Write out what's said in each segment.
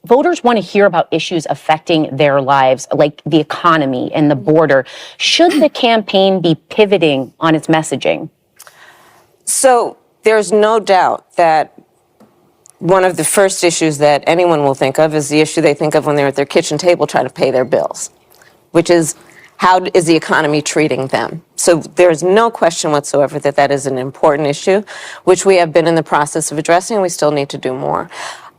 voters want to hear about issues affecting their lives, like the economy and the border. Should the campaign be pivoting on its messaging? So there's no doubt that one of the first issues that anyone will think of is the issue they think of when they're at their kitchen table trying to pay their bills, which is how is the economy treating them? So there's no question whatsoever that that is an important issue, which we have been in the process of addressing, and we still need to do more.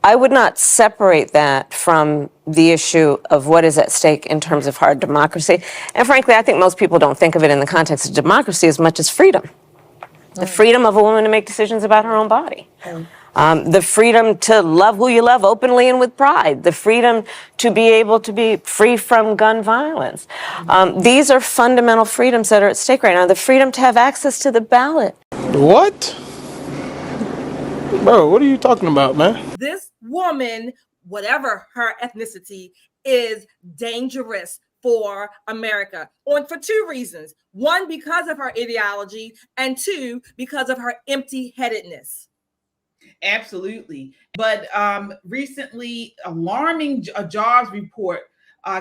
I would not separate that from the issue of what is at stake in terms of hard democracy. And frankly, I think most people don't think of it in the context of democracy as much as freedom. The freedom of a woman to make decisions about her own body. The freedom to love who you love openly and with pride. The freedom to be able to be free from gun violence. These are fundamental freedoms that are at stake right now. The freedom to have access to the ballot. What? Bro, what are you talking about, man? This woman, whatever her ethnicity, is dangerous for America for two reasons. One, because of her ideology, and two, because of her empty-headedness. Absolutely. But recently, alarming jobs report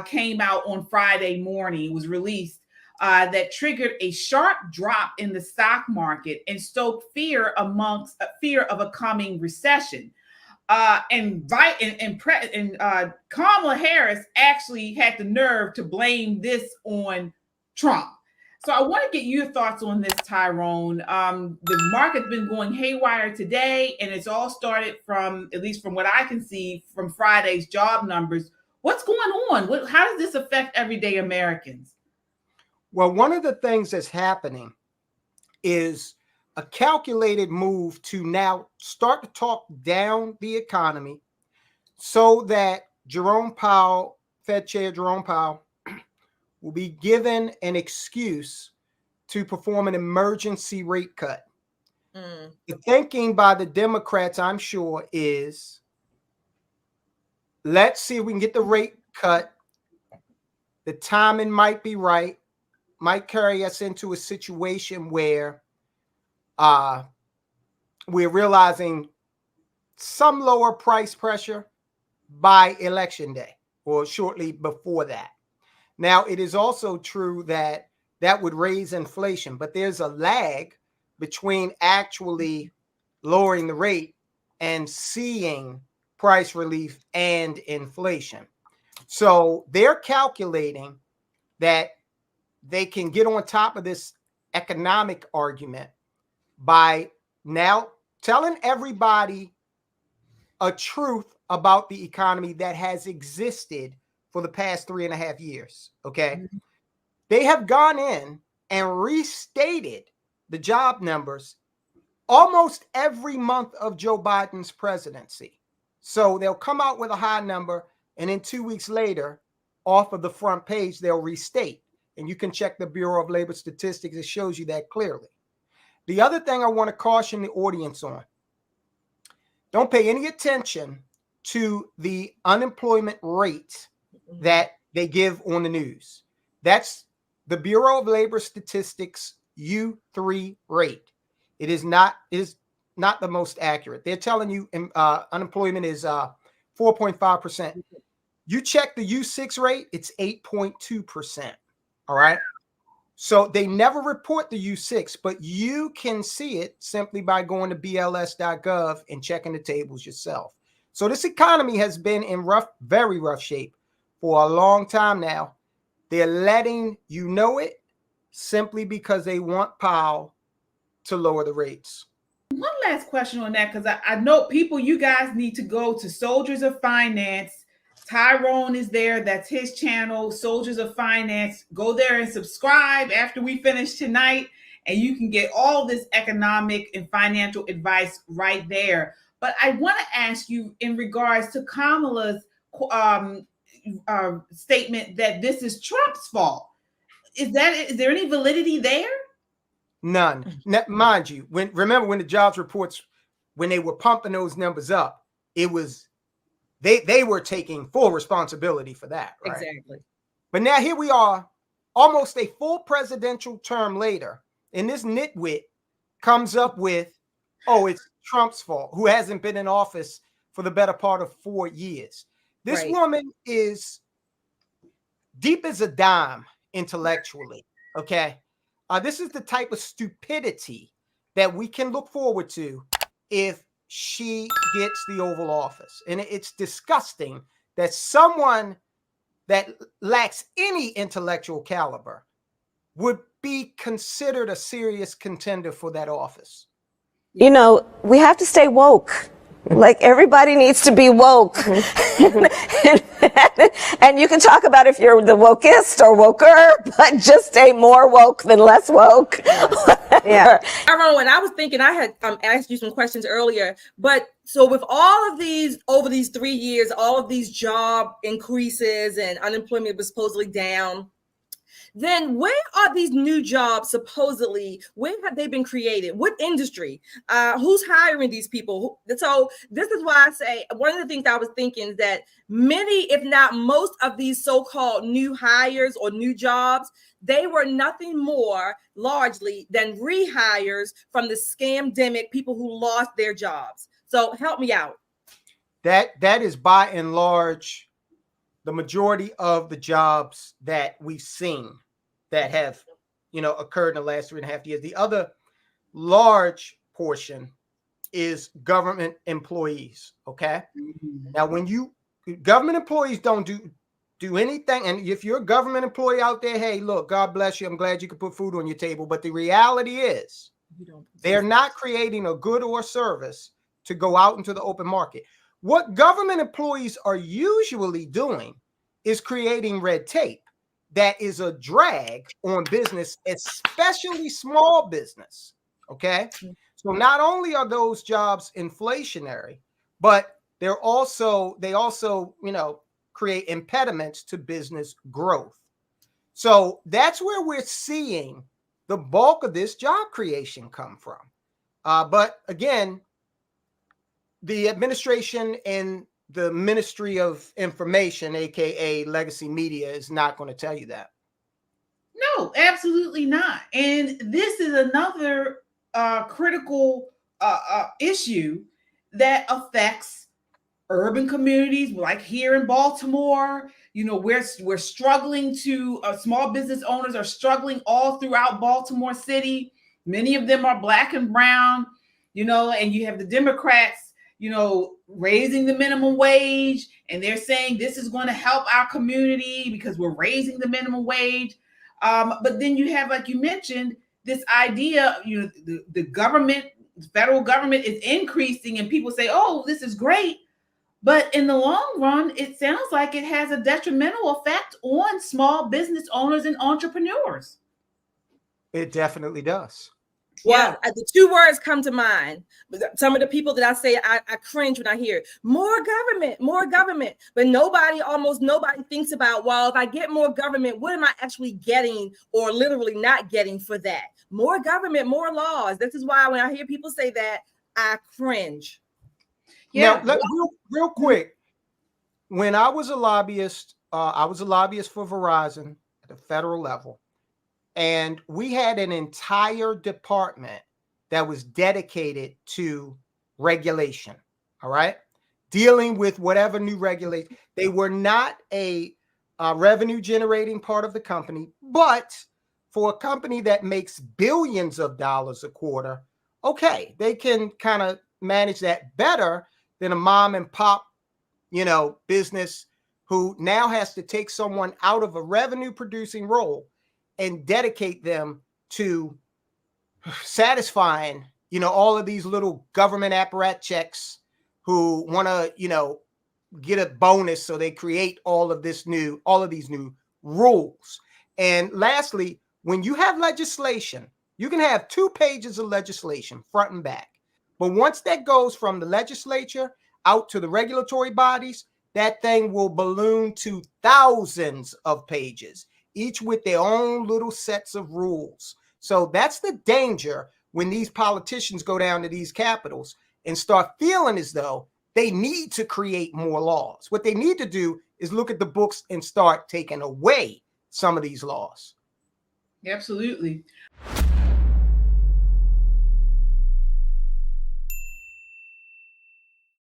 came out on Friday morning. It was released that triggered a sharp drop in the stock market and stoked fear of a coming recession. And Kamala Harris actually had the nerve to blame this on Trump. So I want to get your thoughts on this, Tyrone. The market's been going haywire today, and it's all started from, at least from what I can see, from Friday's job numbers. What's going on? How does this affect everyday Americans? Well, one of the things that's happening is a calculated move to now start to talk down the economy so that Jerome Powell, Fed Chair Jerome Powell, will be given an excuse to perform an emergency rate cut. The thinking by the Democrats, I'm sure, is let's see if we can get the rate cut. The timing might be right, might carry us into a situation where we're realizing some lower price pressure by election day or shortly before that. Now, it is also true that that would raise inflation, but there's a lag between actually lowering the rate and seeing price relief and inflation. So they're calculating that they can get on top of this economic argument by now telling everybody a truth about the economy that has existed for the past 3.5 years. Okay. They have gone in and restated the job numbers almost every month of Joe Biden's presidency. So they'll come out with a high number, and then 2 weeks later, off of the front page, they'll restate. And you can check the Bureau of Labor Statistics. It shows you that clearly. The other thing I want to caution the audience on, don't pay any attention to the unemployment rate that they give on the news. That's the Bureau of Labor Statistics U3 rate. It is not the most accurate. They're telling you unemployment is 4.5%. You check the U6 rate, it's 8.2%. All right. So they never report the U6, but you can see it simply by going to bls.gov and checking the tables yourself. So this economy has been in very rough shape for a long time now. They're letting you know it simply because they want Powell to lower the rates. One last question on that, because I know people, you guys need to go to Soldiers of Finance. Tyrone is there. That's his channel, Soldiers of Finance. Go there and subscribe after we finish tonight, and you can get all this economic and financial advice right there. But I want to ask you in regards to Kamala's statement that this is Trump's fault. Is there any validity there? None. Mind you, remember when the jobs reports, when they were pumping those numbers up, it was they were taking full responsibility for that, right? Exactly. But now here we are, almost a full presidential term later, and this nitwit comes up with, oh, it's Trump's fault, who hasn't been in office for the better part of 4 years. This Right. woman is deep as a dime intellectually. Okay. This is the type of stupidity that we can look forward to if she gets the Oval Office. And it's disgusting that someone that lacks any intellectual caliber would be considered a serious contender for that office. You know, we have to stay woke. Like, everybody needs to be woke. And you can talk about if you're the wokest or woker, but just stay more woke than less woke. Yeah. Tyrone, and I was thinking, I had asked you some questions earlier, but so with all of these, over these 3 years, all of these job increases and unemployment was supposedly down, then where are these new jobs supposedly? Where have they been created? What industry? Who's hiring these people? So this is why I say, one of the things I was thinking is that many, if not most of these so-called new hires or new jobs, they were nothing more largely than rehires from the scamdemic people who lost their jobs. So help me out. That is by and large the majority of the jobs that we've seen that have, occurred in the last 3.5 years. The other large portion is government employees. Okay. Now, when government employees don't do anything, and if you're a government employee out there, hey, look, God bless you. I'm glad you can put food on your table. But the reality is they're not creating a good or service to go out into the open market. What government employees are usually doing is creating red tape that is a drag on business, especially small business. Okay. So not only are those jobs inflationary, but they also, create impediments to business growth. So that's where we're seeing the bulk of this job creation come from. But again, the administration and the Ministry of Information, aka legacy media, is not going to tell you that. No, absolutely not. And this is another critical issue that affects urban communities, like here in Baltimore. We're struggling to small business owners are struggling all throughout Baltimore City. Many of them are Black and brown, and you have the Democrats, raising the minimum wage, and they're saying this is going to help our community because we're raising the minimum wage. But then you have, like you mentioned, this idea, the government, the federal government is increasing, and people say, oh, this is great. But in the long run, it sounds like it has a detrimental effect on small business owners and entrepreneurs. It definitely does. Well, the two words come to mind. Some of the people that I say I cringe when I hear more government, but almost nobody thinks about, well, if I get more government, what am I actually getting or literally not getting for that? More government, more laws. This is why when I hear people say that, I cringe. Yeah. Now, real quick, when I was a lobbyist for Verizon at the federal level. And we had an entire department that was dedicated to regulation. All right. Dealing with whatever new regulation. They were not a revenue generating part of the company, but for a company that makes billions of dollars a quarter, okay, they can kind of manage that better than a mom and pop, business who now has to take someone out of a revenue producing role and dedicate them to satisfying, all of these little government apparatchiks who want to, get a bonus. So they create all of these new rules. And lastly, when you have legislation, you can have 2 pages of legislation front and back. But once that goes from the legislature out to the regulatory bodies, that thing will balloon to thousands of pages, each with their own little sets of rules. So that's the danger when these politicians go down to these capitals and start feeling as though they need to create more laws. What they need to do is look at the books and start taking away some of these laws. Absolutely.